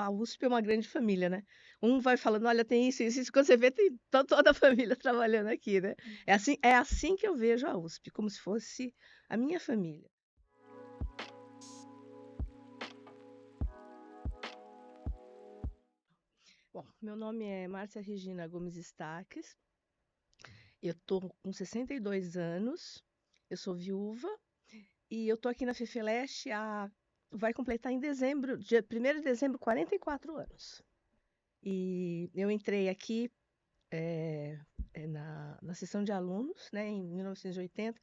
a USP é uma grande família, né? Um vai falando, olha, tem isso, isso, isso. Quando você vê, tem toda a família trabalhando aqui, né? É assim que eu vejo a USP, como se fosse a minha família. Bom, meu nome é Márcia Regina Gomes Staques, eu tô com 62 anos, eu sou viúva e eu tô aqui na FEFELESH vai completar em dezembro, dia 1º de dezembro, 44 anos. E eu entrei aqui na seção de alunos, né, em 1980.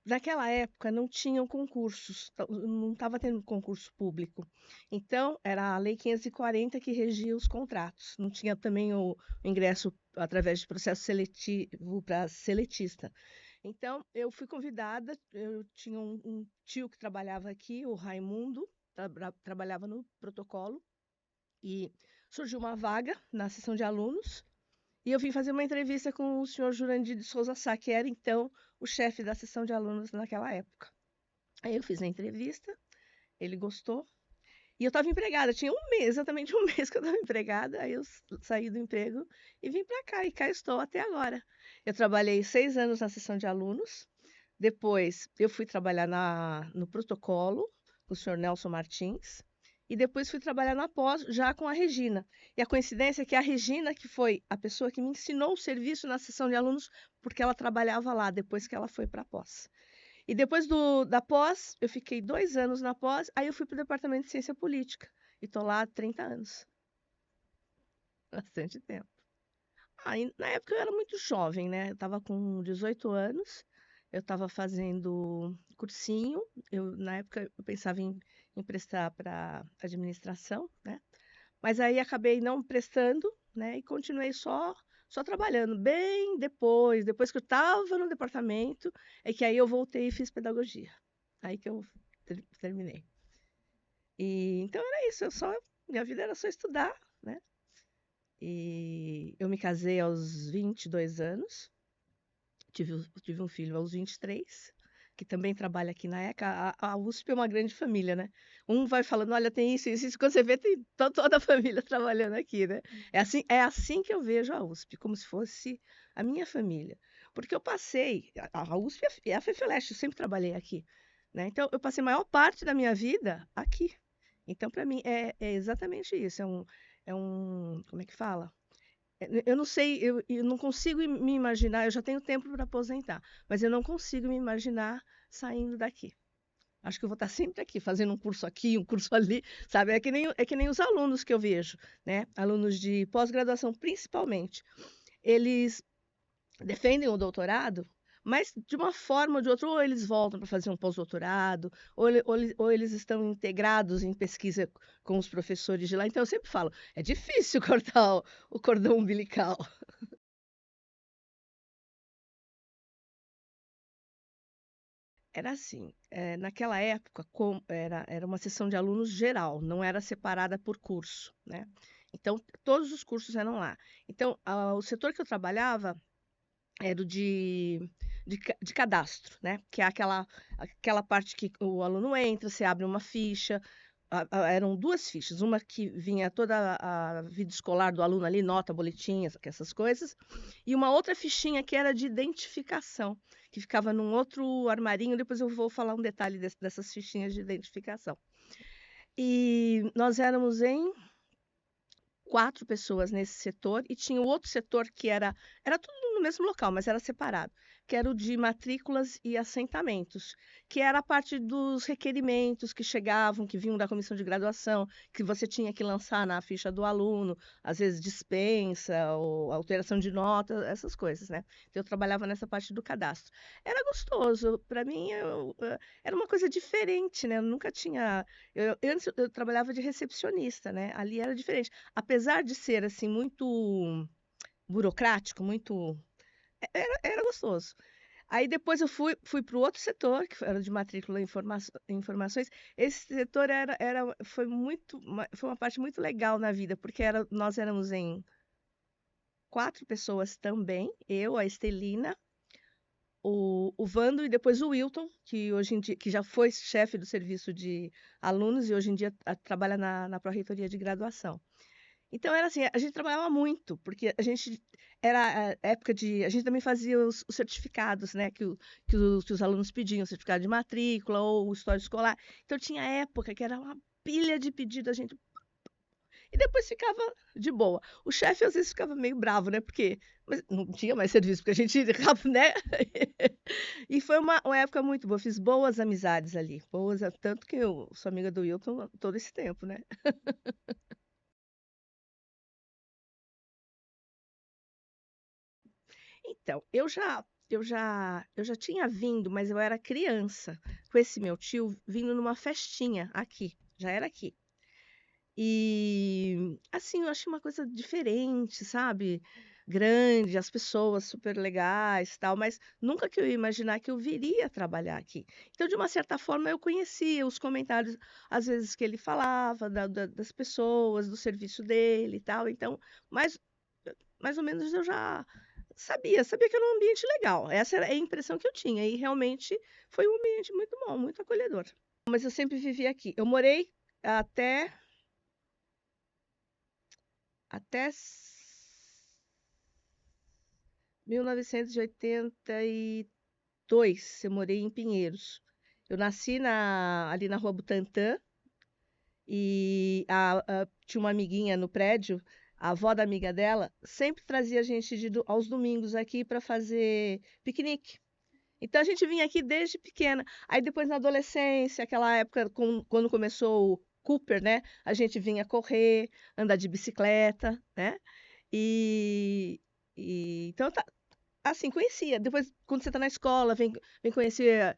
Naquela época não tinham concursos, não estava tendo concurso público. Então, era a Lei 540 que regia os contratos. Não tinha também o ingresso através de processo seletivo para seletista. Então, eu fui convidada, eu tinha um tio que trabalhava aqui, o Raimundo, trabalhava no protocolo, e surgiu uma vaga na seção de alunos, e eu vim fazer uma entrevista com o senhor Jurandir de Souza Sá, que era então o chefe da seção de alunos naquela época. Aí eu fiz a entrevista, ele gostou, e eu estava empregada, tinha um mês, exatamente um mês que eu estava empregada, aí eu saí do emprego e vim para cá, e cá estou até agora. Eu trabalhei 6 anos na seção de alunos, depois eu fui trabalhar no protocolo, com o senhor Nelson Martins, e depois fui trabalhar na pós, já com a Regina. E a coincidência é que a Regina, que foi a pessoa que me ensinou o serviço na seção de alunos, porque ela trabalhava lá depois que ela foi para a pós. E depois da pós, eu fiquei 2 anos na pós, aí eu fui para o departamento de ciência política. E estou lá há 30 anos. Bastante tempo. Aí, na época eu era muito jovem, né? Eu estava com 18 anos, eu estava fazendo cursinho. Na época eu pensava em prestar para administração, né? Mas aí acabei não prestando, né? E continuei só trabalhando. Bem depois que eu estava no departamento, é que aí eu voltei e fiz pedagogia. Aí que eu terminei. E então era isso, minha vida era só estudar, né? E eu me casei aos 22 anos, tive um filho aos 23, que também trabalha aqui na ECA. A USP é uma grande família, né? Um vai falando, olha, tem isso, isso, isso. Quando você vê, tem toda a família trabalhando aqui, né? É assim que eu vejo a USP, como se fosse a minha família. Porque eu passei, a USP é a FEFELESH, eu sempre trabalhei aqui, né? Então, eu passei a maior parte da minha vida aqui. Então, para mim, é exatamente isso. Como é que fala? Eu não sei, eu não consigo me imaginar, eu já tenho tempo para aposentar, mas eu não consigo me imaginar saindo daqui. Acho que eu vou estar sempre aqui, fazendo um curso aqui, um curso ali, sabe? É que nem os alunos que eu vejo, né? Alunos de pós-graduação, principalmente. Eles defendem o doutorado, mas de uma forma ou de outra, ou eles voltam para fazer um pós-doutorado, ou eles estão integrados em pesquisa com os professores de lá. Então, eu sempre falo, é difícil cortar o cordão umbilical. Era assim, naquela época, era uma sessão de alunos geral, não era separada por curso, né? Então, todos os cursos eram lá. Então, o setor que eu trabalhava era o de cadastro, né? Que é aquela parte que o aluno entra, você abre uma ficha. Eram 2 fichas, uma que vinha toda a vida escolar do aluno ali, nota, boletim, essas coisas, e uma outra fichinha que era de identificação, que ficava num outro armarinho. Depois eu vou falar um detalhe dessas fichinhas de identificação. E nós éramos em 4 pessoas nesse setor, e tinha o outro setor que era tudo no mesmo local, mas era separado, que era o de matrículas e assentamentos, que era a parte dos requerimentos que chegavam, que vinham da comissão de graduação, que você tinha que lançar na ficha do aluno, às vezes dispensa ou alteração de nota, essas coisas, né? Então, eu trabalhava nessa parte do cadastro. Era gostoso, para mim era uma coisa diferente, né? Eu nunca tinha. Antes eu trabalhava de recepcionista, né? Ali era diferente. Apesar de ser assim muito burocrático, muito era gostoso. Aí depois eu fui para o outro setor, que era de matrícula e informações. Esse setor foi uma parte muito legal na vida, porque nós éramos em 4 pessoas também, eu, a Estelina, o Vando e depois o Wilton, que hoje em dia, que já foi chefe do serviço de alunos e hoje em dia trabalha na Pró-Reitoria de Graduação. Então era assim, a gente trabalhava muito, porque a gente era a época de, a gente também fazia os certificados, né, que os alunos pediam, certificado de matrícula ou o histórico escolar. Então tinha época que era uma pilha de pedido, a gente e depois ficava de boa. O chefe às vezes ficava meio bravo, né? Porque mas não tinha mais serviço, porque a gente, né? E foi uma época muito boa. Fiz boas amizades ali. Boas, tanto que eu sou amiga do Wilton todo esse tempo, né? Então, eu já tinha vindo, mas eu era criança, com esse meu tio, vindo numa festinha aqui. Já era aqui. E, assim, eu achei uma coisa diferente, sabe? Grande, as pessoas super legais, tal, mas nunca que eu ia imaginar que eu viria trabalhar aqui. Então, de uma certa forma, eu conhecia os comentários, às vezes, que ele falava das pessoas, do serviço dele e tal. Então, mais ou menos eu já sabia que era um ambiente legal. Essa era a impressão que eu tinha. E realmente foi um ambiente muito bom, muito acolhedor. Mas eu sempre vivi aqui. Eu morei até até 1982, eu morei em Pinheiros. Eu nasci ali na Rua Butantã e tinha uma amiguinha no prédio, a avó da amiga dela, sempre trazia a gente aos domingos aqui para fazer piquenique. Então a gente vinha aqui desde pequena. Aí depois na adolescência, aquela época quando começou o Cooper, né? A gente vinha correr, andar de bicicleta, né? E, então tá, assim, conhecia. Depois, quando você está na escola, vem conhecer,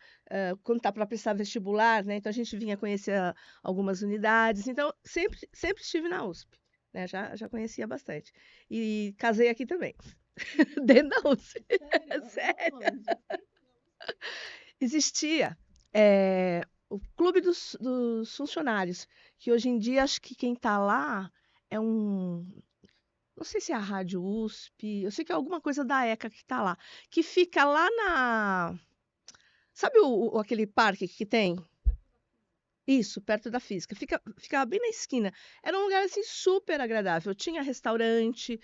quando está para prestar vestibular, né? Então a gente vinha conhecer algumas unidades. Então, sempre estive na USP, né? Já conhecia bastante. E casei aqui também, dentro da USP. Sério? Existia o Clube dos Funcionários, que hoje em dia acho que quem está lá é um. Não sei se é a Rádio USP, eu sei que é alguma coisa da ECA que está lá, que fica lá na. Sabe aquele parque que tem? Isso, perto da física. Ficava bem na esquina. Era um lugar assim super agradável. Tinha restaurante,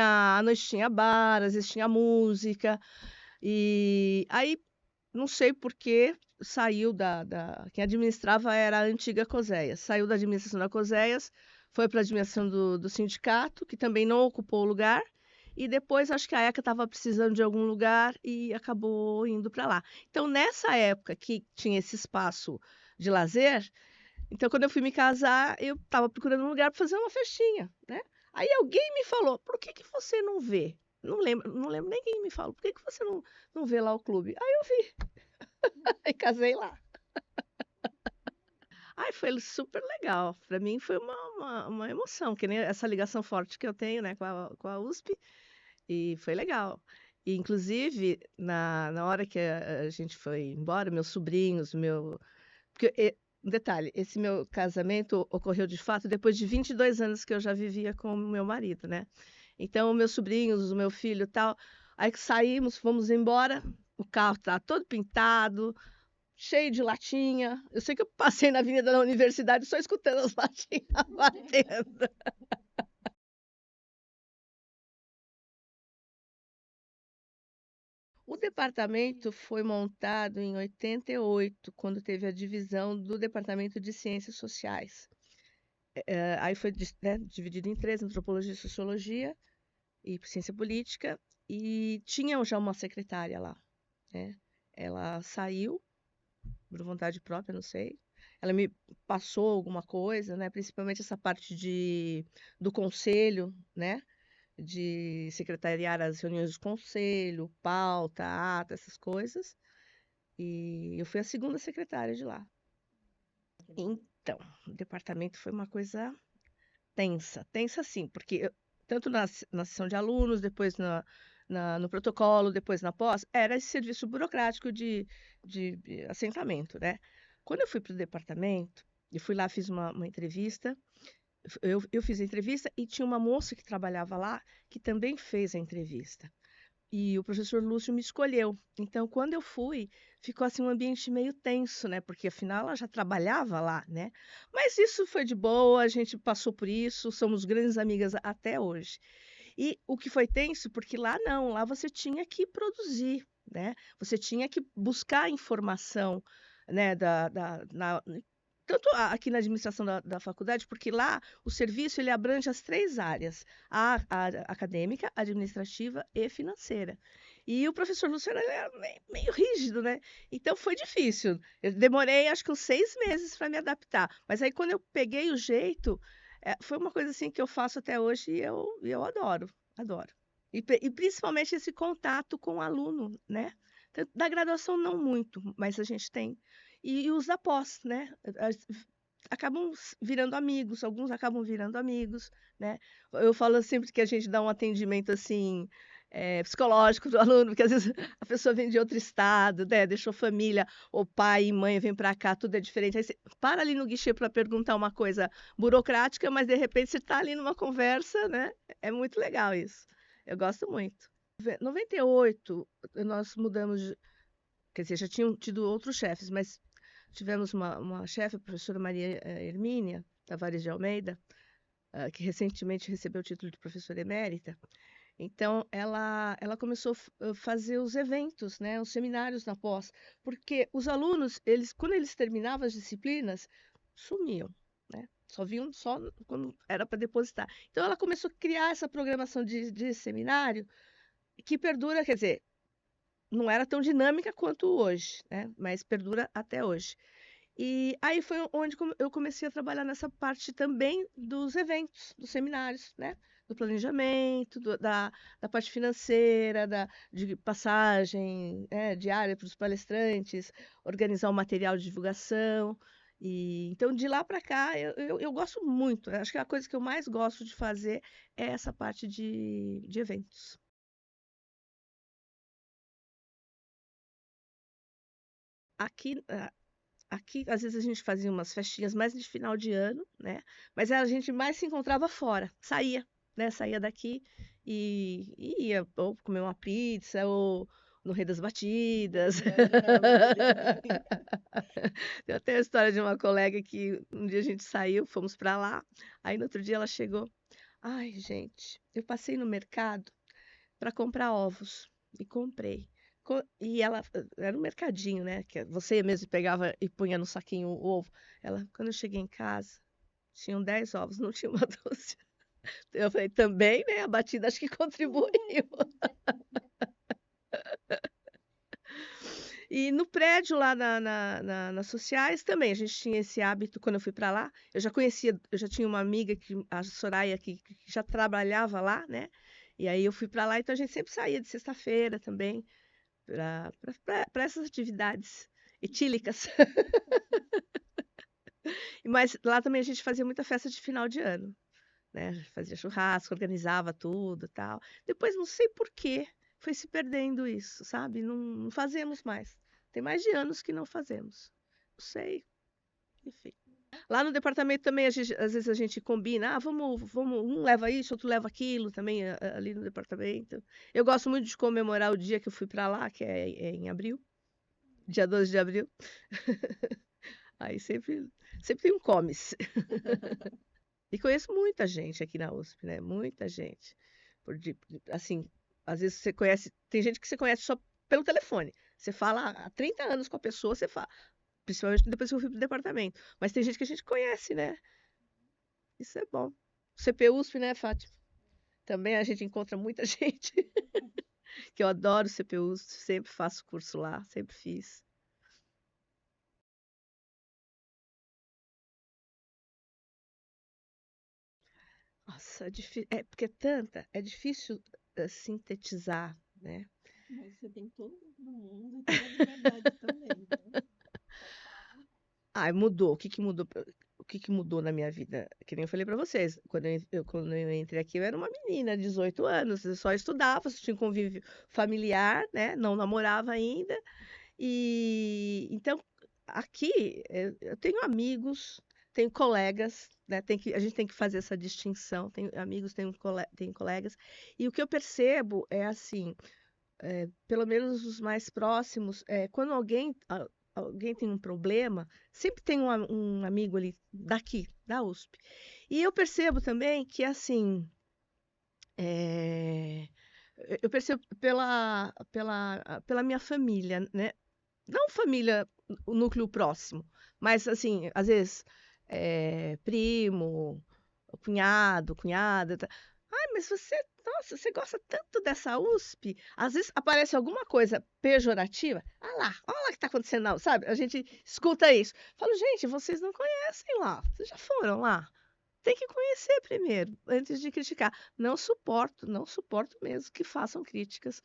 à noite tinha bar, às vezes tinha música. E aí não sei por que saiu quem administrava era a antiga COSEIAS. Saiu da administração da COSEIAS, foi para a administração do sindicato, que também não ocupou o lugar, e depois acho que a ECA estava precisando de algum lugar e acabou indo para lá. Então, nessa época que tinha esse espaço de lazer, então quando eu fui me casar, eu estava procurando um lugar para fazer uma festinha, né? Aí alguém me falou, por que que você não vê? Não lembro nem quem me falou, por que que você não vê lá o clube? Aí eu vi, e casei lá. Ai, foi super legal. Para mim foi uma emoção, que nem essa ligação forte que eu tenho, né, com a USP, e foi legal. E, inclusive, na hora que a gente foi embora, meus sobrinhos, porque, um detalhe, esse meu casamento ocorreu de fato depois de 22 anos que eu já vivia com o meu marido, né? Então, meus sobrinhos, o meu filho e tal, aí que saímos, fomos embora, o carro tá todo pintado, cheio de latinha. Eu sei que eu passei na Avenida da Universidade só escutando as latinhas batendo. O departamento foi montado em 88, quando teve a divisão do Departamento de Ciências Sociais. Aí foi, né, dividido em três, Antropologia e Sociologia e Ciência Política, e tinha já uma secretária lá, né? Ela saiu, por vontade própria, não sei. Ela me passou alguma coisa, né? Principalmente essa parte do conselho, né? De secretariar as reuniões do conselho, pauta, ata, essas coisas. E eu fui a segunda secretária de lá. Então, o departamento foi uma coisa tensa, tensa sim, porque tanto na sessão de alunos, depois no protocolo, depois na pós, era esse serviço burocrático de assentamento, né? Quando eu fui para o departamento, eu fui lá, fiz uma entrevista, eu fiz a entrevista e tinha uma moça que trabalhava lá que também fez a entrevista. e o professor Lúcio me escolheu. Então, quando eu fui, ficou assim um ambiente meio tenso, né? Porque afinal ela já trabalhava lá, né? Mas isso foi de boa, a gente passou por isso, somos grandes amigas até hoje. E o que foi tenso, porque lá não, lá você tinha que produzir, né? Você tinha que buscar informação, né, tanto aqui na administração da faculdade, porque lá o serviço ele abrange as três áreas, a acadêmica, administrativa e financeira. E o professor Lúcio era meio rígido, né? Então foi difícil. Eu demorei acho que uns 6 meses para me adaptar. Mas aí quando eu peguei o jeito, foi uma coisa assim que eu faço até hoje e eu adoro, adoro. E principalmente esse contato com o aluno, né? Da graduação não muito, mas a gente tem. E os da pós, né? Acabam virando amigos, alguns acabam virando amigos, né? Eu falo sempre que a gente dá um atendimento assim, psicológico do aluno, porque às vezes a pessoa vem de outro estado, né? Deixou família, ou pai e mãe vem para cá, tudo é diferente. Aí você para ali no guichê para perguntar uma coisa burocrática, mas de repente você está ali numa conversa, né? É muito legal isso. Eu gosto muito. Em 98, nós mudamos, quer dizer, já tinham tido outros chefes, mas tivemos uma chefe, a professora Maria Hermínia Tavares de Almeida, que recentemente recebeu o título de professora emérita. Então, ela começou a fazer os eventos, né, os seminários na pós, porque os alunos, quando eles terminavam as disciplinas, sumiam, né? Só vinham só quando era para depositar. Então, ela começou a criar essa programação de seminário que perdura, quer dizer, não era tão dinâmica quanto hoje, né? Mas perdura até hoje. E aí foi onde eu comecei a trabalhar nessa parte também dos eventos, dos seminários, né? Do planejamento, da parte financeira, de passagem, diária para os palestrantes, organizar o material de divulgação. E, então, de lá para cá, eu gosto muito. Eu acho que a coisa que eu mais gosto de fazer é essa parte de eventos. Aqui, aqui, às vezes a gente fazia umas festinhas mais de final de ano, né? Mas a gente mais se encontrava fora, saía, né? Saía daqui e ia ou comer uma pizza ou no Rei das Batidas. Tem até a história de uma colega que um dia a gente saiu, fomos para lá, aí no outro dia ela chegou. Ai, gente, eu passei no mercado para comprar ovos e comprei. E ela era um mercadinho, né? Que você mesmo pegava e punha no saquinho o ovo. Ela, quando eu cheguei em casa, tinham 10 ovos, não tinha uma dúzia. Eu falei, também, né? A batida acho que contribuiu. E no prédio lá nas sociais também, a gente tinha esse hábito quando eu fui para lá. Eu já tinha uma amiga, a Soraya, que já trabalhava lá, né? E aí eu fui para lá, então a gente sempre saía de sexta-feira também para essas atividades etílicas. Mas lá também a gente fazia muita festa de final de ano, né? Fazia churrasco, organizava tudo, tal. Depois não sei por que foi se perdendo isso, sabe? Não fazemos mais. Tem mais de anos que não fazemos. Não sei, enfim. Lá no departamento também, às vezes a gente combina, vamos, um leva isso, outro leva aquilo também ali no departamento. Eu gosto muito de comemorar o dia que eu fui para lá, que é em abril, dia 12 de abril. Aí sempre tem um comes. E conheço muita gente aqui na USP, né? Muita gente. Assim, às vezes você conhece, tem gente que você conhece só pelo telefone. Você fala há 30 anos com a pessoa, você fala, principalmente depois que eu fui pro departamento. Mas tem gente que a gente conhece, né? Isso é bom. CPUSP, né, Fátima? Também a gente encontra muita gente. Que eu adoro CPUSP, sempre faço curso lá, sempre fiz. Nossa, é porque é difícil sintetizar, né? Mas você tem todo mundo e toda a liberdade também, né? Ai, mudou. O que que mudou na minha vida? Que nem eu falei pra vocês. Quando eu entrei aqui, eu era uma menina, 18 anos. Eu só estudava, só tinha convívio familiar, né? Não namorava ainda. E então, aqui, eu tenho amigos, tenho colegas, né? A gente tem que fazer essa distinção. Tenho amigos, tenho colegas. E o que eu percebo é assim. pelo menos os mais próximos, quando alguém tem um problema, sempre tem um amigo ali daqui, da USP. E eu percebo também que, assim, é, eu percebo pela minha família, né? Não família, o núcleo próximo, mas, assim, às vezes, primo, cunhado, cunhada. Ai, mas nossa, você gosta tanto dessa USP? Às vezes aparece alguma coisa pejorativa. Ah lá, olha lá o que está acontecendo, não, sabe? A gente escuta isso. Falo, gente, vocês não conhecem lá. Vocês já foram lá? Tem que conhecer primeiro, antes de criticar. Não suporto mesmo que façam críticas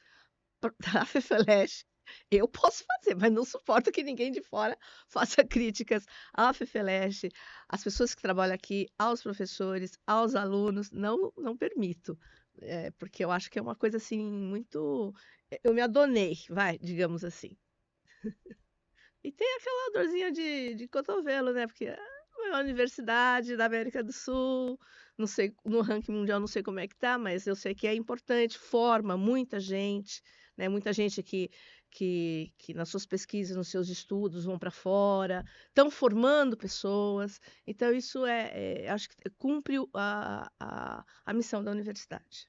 da FEFELESH. Eu posso fazer, mas não suporto que ninguém de fora faça críticas à FEFELESH, às pessoas que trabalham aqui, aos professores, aos alunos. Não permito, porque eu acho que é uma coisa assim muito. Eu me adonei, vai, digamos assim. E tem aquela dorzinha de cotovelo, né? Porque é uma universidade da América do Sul, não sei, no ranking mundial não sei como é que tá, mas eu sei que é importante, forma muita gente, né? Muita gente que nas suas pesquisas, nos seus estudos vão para fora, estão formando pessoas. Então, isso acho que cumpre a missão da universidade.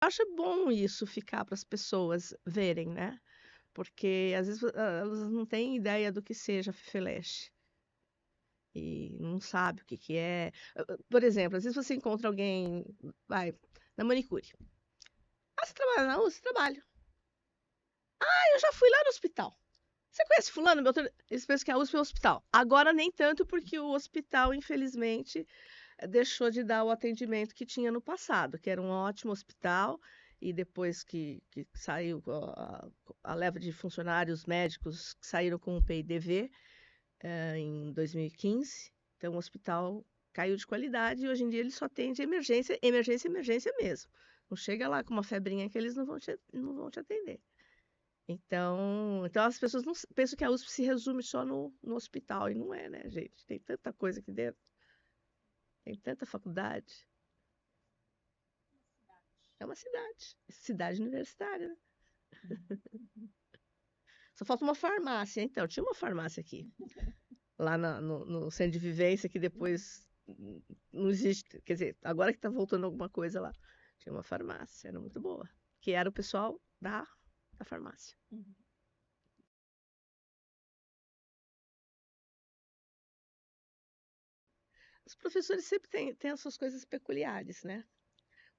Acho bom isso ficar para as pessoas verem, né? Porque às vezes elas não têm ideia do que seja FEFELESH e não sabe o que que é. Por exemplo, às vezes você encontra alguém, vai, na manicure. Ah, você trabalha na USP? Trabalho. Ah, eu já fui lá no hospital. Você conhece fulano? Eles pensam que a USP é um hospital. Agora nem tanto, porque o hospital, infelizmente, deixou de dar o atendimento que tinha no passado, que era um ótimo hospital, e depois que saiu a leva de funcionários médicos que saíram com o PIDV, em 2015. Então, o hospital caiu de qualidade e hoje em dia ele só atende emergência, emergência, emergência mesmo. Não chega lá com uma febrinha que eles não vão te atender. Então as pessoas não pensam que a USP se resume só no hospital, e não é, né, gente? Tem tanta coisa aqui dentro, tem tanta faculdade. É uma cidade universitária, né? Só falta uma farmácia, então. Tinha uma farmácia aqui, lá no centro de vivência, que depois não existe. Quer dizer, agora que tá voltando alguma coisa lá. Tinha uma farmácia, era muito boa. Que era o pessoal da farmácia. Uhum. Os professores sempre têm as suas coisas peculiares, né?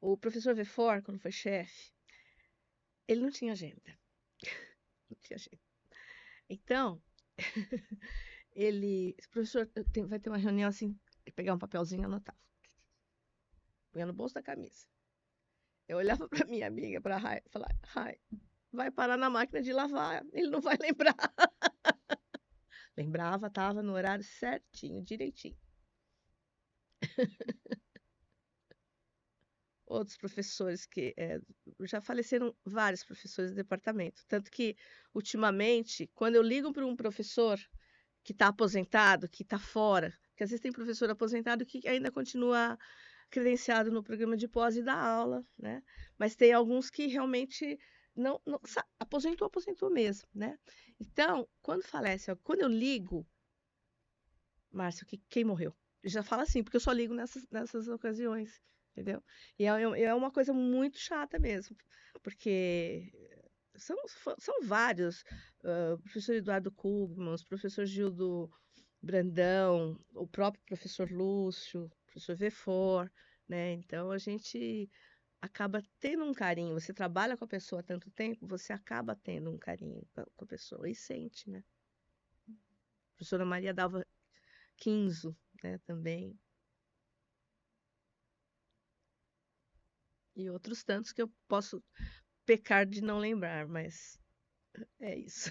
O professor Vefor, quando foi chefe, ele não tinha agenda. Não tinha agenda. Então, esse professor vai ter uma reunião assim, pegar um papelzinho e anotar. Punha no bolso da camisa. Eu olhava para minha amiga, para a Rai, e falava, Rai, vai parar na máquina de lavar, ele não vai lembrar. Lembrava, estava no horário certinho, direitinho. Outros professores já faleceram vários professores do departamento, tanto que ultimamente, quando eu ligo para um professor que está aposentado, que está fora, porque às vezes tem professor aposentado que ainda continua credenciado no programa de pós e dá aula, né? Mas tem alguns que realmente não aposentou mesmo, né? Então, quando eu ligo, Márcio, quem morreu? Eu já fala assim, porque eu só ligo nessas ocasiões, entendeu? E é uma coisa muito chata mesmo, porque são, são vários, o professor Eduardo Kugman, o professor Gildo Brandão, o próprio professor Lúcio, o professor Vefor, né? Então a gente acaba tendo um carinho. Você trabalha com a pessoa há tanto tempo, você acaba tendo um carinho com a pessoa e sente, né? A professora Maria dava Quinzo, né, também. E outros tantos que eu posso pecar de não lembrar, mas é isso.